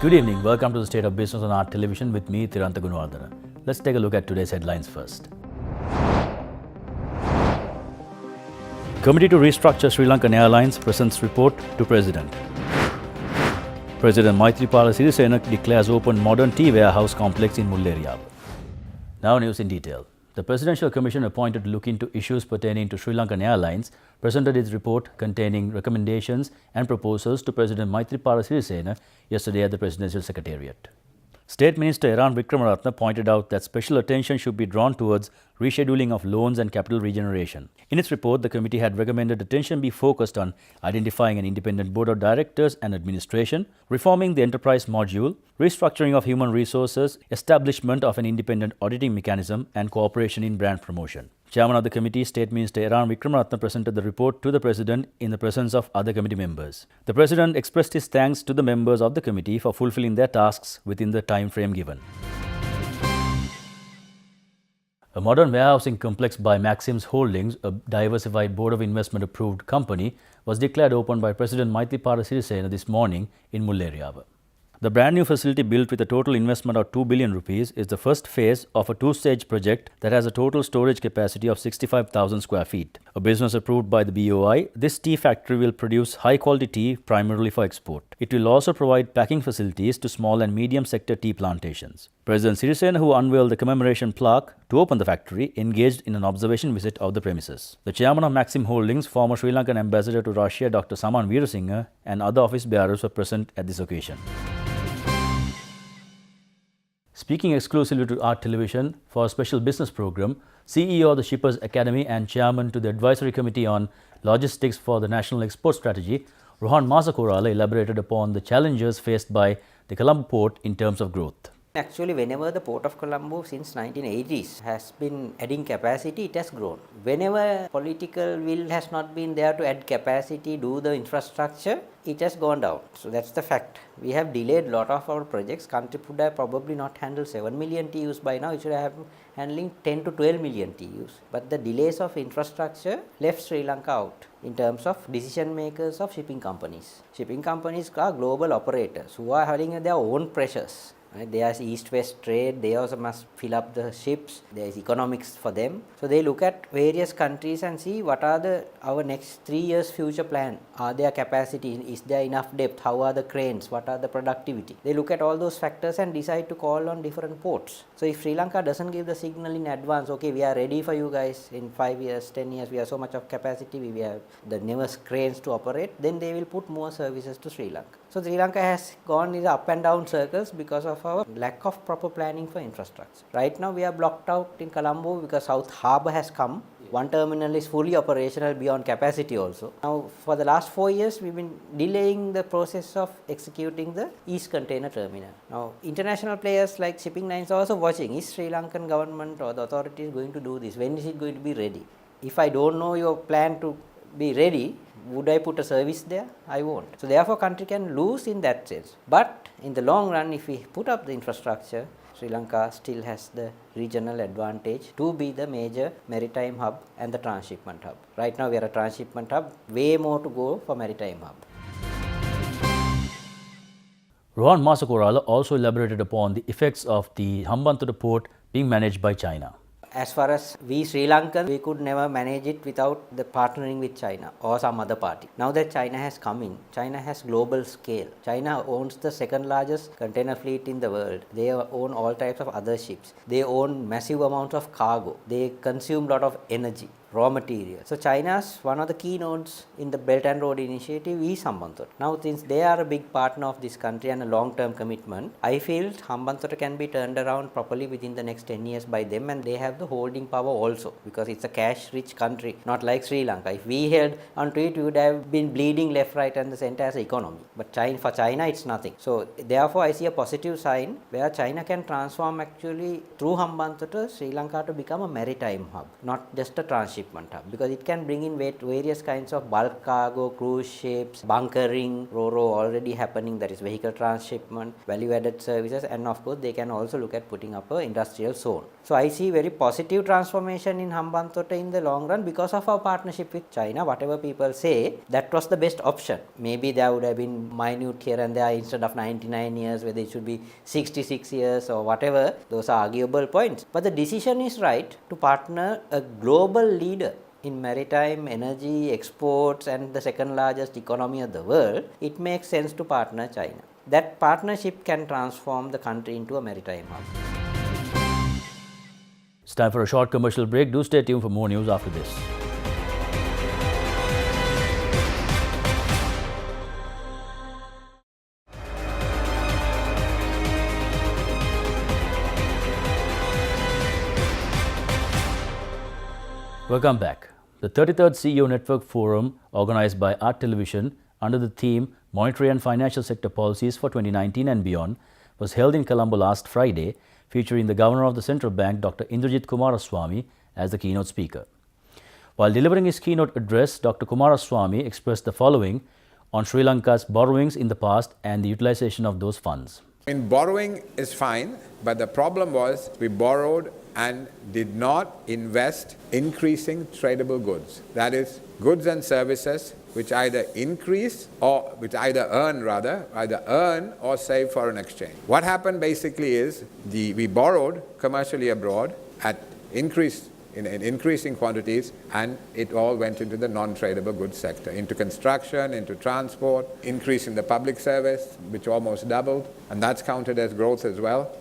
Good evening. Welcome to the State of Business on Art Television with me, Tirantha Gunawardana. Let's take a look at today's headlines first. Committee to restructure Sri Lankan Airlines presents report to President. President Maithripala Sirisena declares open modern tea warehouse complex in Mullaeriyawa. Now news in detail. The Presidential Commission appointed to look into issues pertaining to Sri Lankan Airlines presented its report containing recommendations and proposals to President Maithripala Sirisena yesterday at the Presidential Secretariat. State Minister Eran Wickramaratne pointed out that special attention should be drawn towards rescheduling of loans and capital regeneration. In its report, the committee had recommended attention be focused on identifying an independent board of directors and administration, reforming the enterprise module, restructuring of human resources, establishment of an independent auditing mechanism, and cooperation in brand promotion. Chairman of the committee, State Minister Eran Wickramaratne, presented the report to the President in the presence of other committee members. The President expressed his thanks to the members of the committee for fulfilling their tasks within the time frame given. A modern warehousing complex by Maxims Holdings, a diversified board of investment approved company, was declared open by President Maithripala Sirisena this morning in Mullaeriyawa. The brand new facility, built with a total investment of 2 billion rupees, is the first phase of a two-stage project that has a total storage capacity of 65,000 square feet. A business approved by the BOI, this tea factory will produce high-quality tea primarily for export. It will also provide packing facilities to small and medium sector tea plantations. President Sirisena, who unveiled the commemoration plaque to open the factory, engaged in an observation visit of the premises. The chairman of Maxim Holdings, former Sri Lankan ambassador to Russia, Dr. Saman Weerasinghe, and other office bearers were present at this occasion. Speaking exclusively to Art Television for a special business program, CEO of the Shippers Academy and chairman to the Advisory Committee on Logistics for the National Export Strategy, Rohan Masakorala elaborated upon the challenges faced by the Colombo port in terms of growth. Actually, whenever the Port of Colombo since 1980s has been adding capacity, it has grown. Whenever political will has not been there to add capacity, do the infrastructure, it has gone down. So that's the fact. We have delayed a lot of our projects. Country would have probably not handled 7 million TEUs by now. It should have handling 10 to 12 million TEUs. But the delays of infrastructure left Sri Lanka out in terms of decision makers of shipping companies. Shipping companies are global operators who are having their own pressures. Right? There is east-west trade, they also must fill up the ships, there is economics for them. So they look at various countries and see what are our next 3 years future plan. Are there capacity, is there enough depth, how are the cranes, what are the productivity. They look at all those factors and decide to call on different ports. So if Sri Lanka doesn't give the signal in advance, okay, we are ready for you guys in 5 years, 10 years, we have so much of capacity, we have the newest cranes to operate, then they will put more services to Sri Lanka. So Sri Lanka has gone in the up and down circles because of our lack of proper planning for infrastructure. Right now we are blocked out in Colombo because South Harbour has come. One terminal is fully operational beyond capacity also. Now for the last 4 years we've been delaying the process of executing the East Container Terminal. Now international players like shipping lines are also watching. Is Sri Lankan government or the authorities going to do this? When is it going to be ready? If I don't know your plan to be ready, would I put a service there? I won't. So therefore country can lose in that sense. But in the long run, if we put up the infrastructure, Sri Lanka still has the regional advantage to be the major maritime hub and the transshipment hub. Right now we are a transshipment hub, way more to go for maritime hub. Rohan Masakorala also elaborated upon the effects of the Hambantota port being managed by China. As far as we Sri Lankans, we could never manage it without the partnering with China or some other party. Now that China has come in, China has global scale. China owns the second largest container fleet in the world. They own all types of other ships. They own massive amounts of cargo. They consume a lot of energy, raw material. So China's one of the key nodes in the Belt and Road Initiative is Hambantota. Now since they are a big partner of this country and a long-term commitment, I feel Hambantota can be turned around properly within the next 10 years by them, and they have the holding power also because it's a cash-rich country, not like Sri Lanka. If we held onto it, we would have been bleeding left, right and the center as an economy. But for China, it's nothing. So therefore, I see a positive sign where China can transform actually through Hambantota, Sri Lanka to become a maritime hub, not just a transshipment transshipment hub because it can bring in various kinds of bulk cargo, cruise ships, bunkering, RoRo already happening, that is vehicle transshipment, value added services, and of course they can also look at putting up an industrial zone. So I see very positive transformation in Hambantota in the long run because of our partnership with China. Whatever people say, that was the best option. Maybe there would have been minute here and there instead of 99 years, whether it should be 66 years or whatever. Those are arguable points. But the decision is right to partner a global leader in maritime, energy, exports, and the second largest economy of the world. It makes sense to partner China. That partnership can transform the country into a maritime hub. It's time for a short commercial break. Do stay tuned for more news after this. Welcome back. The 33rd CEO Network Forum, organized by Art Television under the theme Monetary and Financial Sector Policies for 2019 and Beyond, was held in Colombo last Friday, featuring the Governor of the Central Bank, Dr. Indrajith Kumaraswamy, as the keynote speaker. While delivering his keynote address, Dr. Kumaraswamy expressed the following on Sri Lanka's borrowings in the past and the utilization of those funds. Borrowing is fine, but the problem was we borrowed and did not invest increasing tradable goods. That is, goods and services which either increase or which either earn or save foreign exchange. What happened basically is we borrowed commercially abroad at increasing quantities, and it all went into the non-tradable goods sector, into construction, into transport, increase in the public service, which almost doubled, and that's counted as growth as well.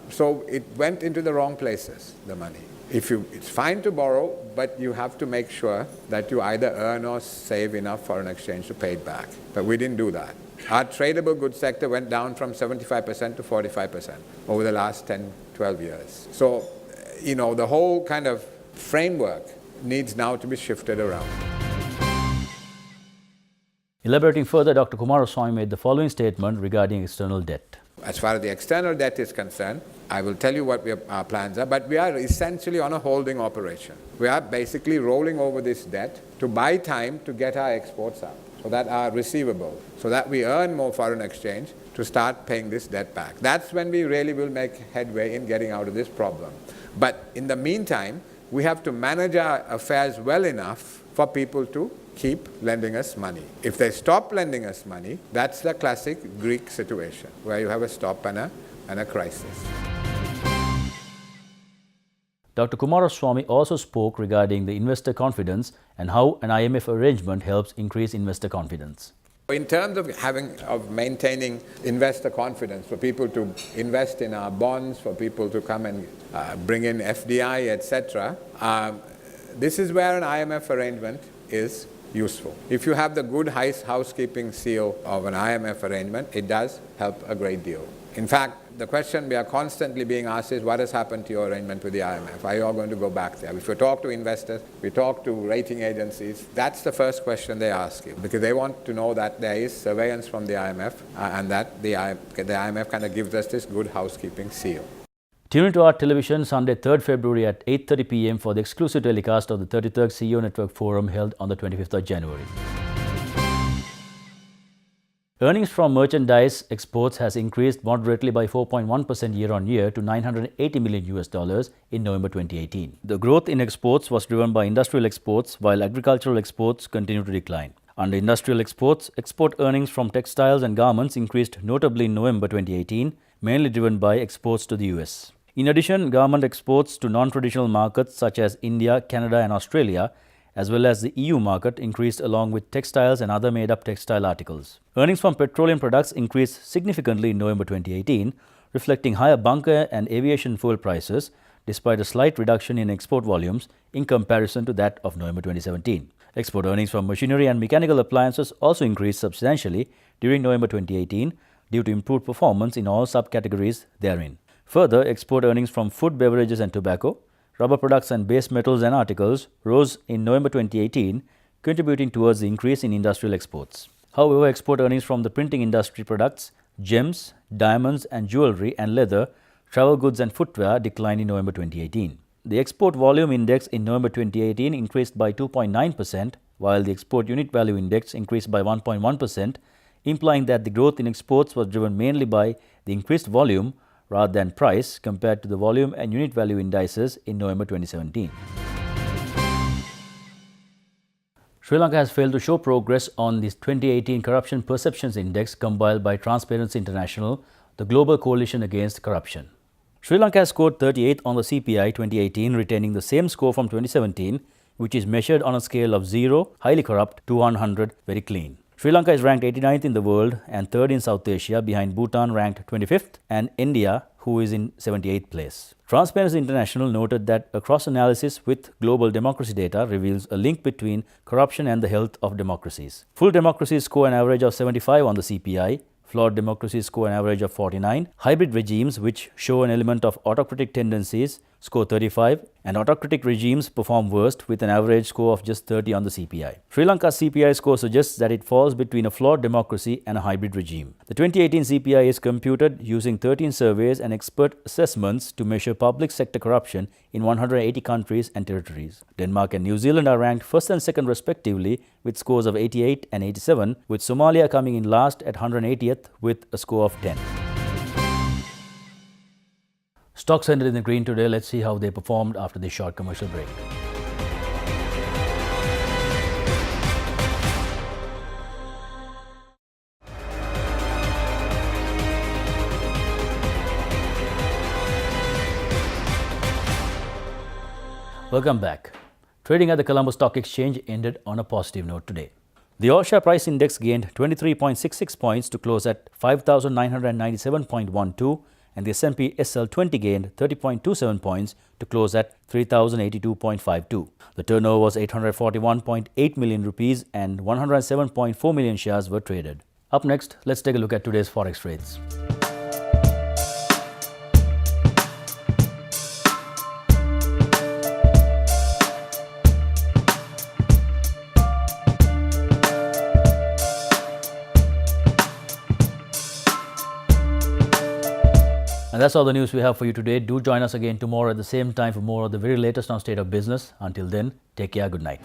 So it went into the wrong places, the money. It's fine to borrow, but you have to make sure that you either earn or save enough foreign exchange to pay it back. But we didn't do that. Our tradable goods sector went down from 75% to 45% over the last 10, 12 years. So, the whole kind of framework needs now to be shifted around. Elaborating further, Dr. Kumaraswamy made the following statement regarding external debt. As far as the external debt is concerned, I will tell you what our plans are, but we are essentially on a holding operation. We are basically rolling over this debt to buy time to get our exports up, so that are receivable, so that we earn more foreign exchange to start paying this debt back. That's when we really will make headway in getting out of this problem. But in the meantime, we have to manage our affairs well enough for people to keep lending us money. If they stop lending us money, that's the classic Greek situation, where you have a stop and a crisis. Dr. Kumaraswamy also spoke regarding the investor confidence and how an IMF arrangement helps increase investor confidence. In terms of maintaining investor confidence, for people to invest in our bonds, for people to come and bring in FDI, etc., this is where an IMF arrangement is useful. If you have the good housekeeping seal of an IMF arrangement, it does help a great deal. In fact, the question we are constantly being asked is, what has happened to your arrangement with the IMF? Are you all going to go back there? If you talk to investors, we talk to rating agencies, that's the first question they ask you, because they want to know that there is surveillance from the IMF and that the IMF kind of gives us this good housekeeping seal. Tune into Art Television Sunday 3rd February at 8:30 p.m. for the exclusive telecast of the 33rd CEO Network Forum held on the 25th of January. Earnings from merchandise exports has increased moderately by 4.1% year-on-year to $980 million in November 2018. The growth in exports was driven by industrial exports, while agricultural exports continue to decline. Under industrial exports, export earnings from textiles and garments increased notably in November 2018, mainly driven by exports to the US. In addition, garment exports to non-traditional markets such as India, Canada and Australia, as well as the EU market, increased along with textiles and other made-up textile articles. Earnings from petroleum products increased significantly in November 2018, reflecting higher bunker and aviation fuel prices, despite a slight reduction in export volumes in comparison to that of November 2017. Export earnings from machinery and mechanical appliances also increased substantially during November 2018 due to improved performance in all subcategories therein. Further, export earnings from food, beverages and tobacco, rubber products and base metals and articles rose in November 2018, contributing towards the increase in industrial exports. However, export earnings from the printing industry products, gems, diamonds and jewelry and leather, travel goods and footwear declined in November 2018. The export volume index in November 2018 increased by 2.9%, while the export unit value index increased by 1.1%, implying that the growth in exports was driven mainly by the increased volume rather than price compared to the volume and unit value indices in November 2017. Sri Lanka has failed to show progress on the 2018 Corruption Perceptions Index compiled by Transparency International, the global coalition against corruption. Sri Lanka has scored 38th on the CPI 2018, retaining the same score from 2017, which is measured on a scale of 0, highly corrupt, to 100, very clean. Sri Lanka is ranked 89th in the world and 3rd in South Asia, behind Bhutan ranked 25th and India, who is in 78th place. Transparency International noted that a cross-analysis with global democracy data reveals a link between corruption and the health of democracies. Full democracies score an average of 75 on the CPI, flawed democracies score an average of 49, hybrid regimes, which show an element of autocratic tendencies, score 35, and autocratic regimes perform worst with an average score of just 30 on the CPI. Sri Lanka's CPI score suggests that it falls between a flawed democracy and a hybrid regime. The 2018 CPI is computed using 13 surveys and expert assessments to measure public sector corruption in 180 countries and territories. Denmark and New Zealand are ranked first and second respectively with scores of 88 and 87, with Somalia coming in last at 180th with a score of 10. Stocks ended in the green today. Let's see how they performed after this short commercial break. Welcome back. Trading at the Colombo Stock Exchange ended on a positive note today. The All Share Price Index gained 23.66 points to close at 5,997.12, and the S&P SL20 gained 30.27 points to close at 3,082.52. The turnover was 841.8 million rupees and 107.4 million shares were traded. Up next, let's take a look at today's forex trades. And that's all the news we have for you today. Do join us again tomorrow at the same time for more of the very latest on State of Business. Until then, take care. Good night.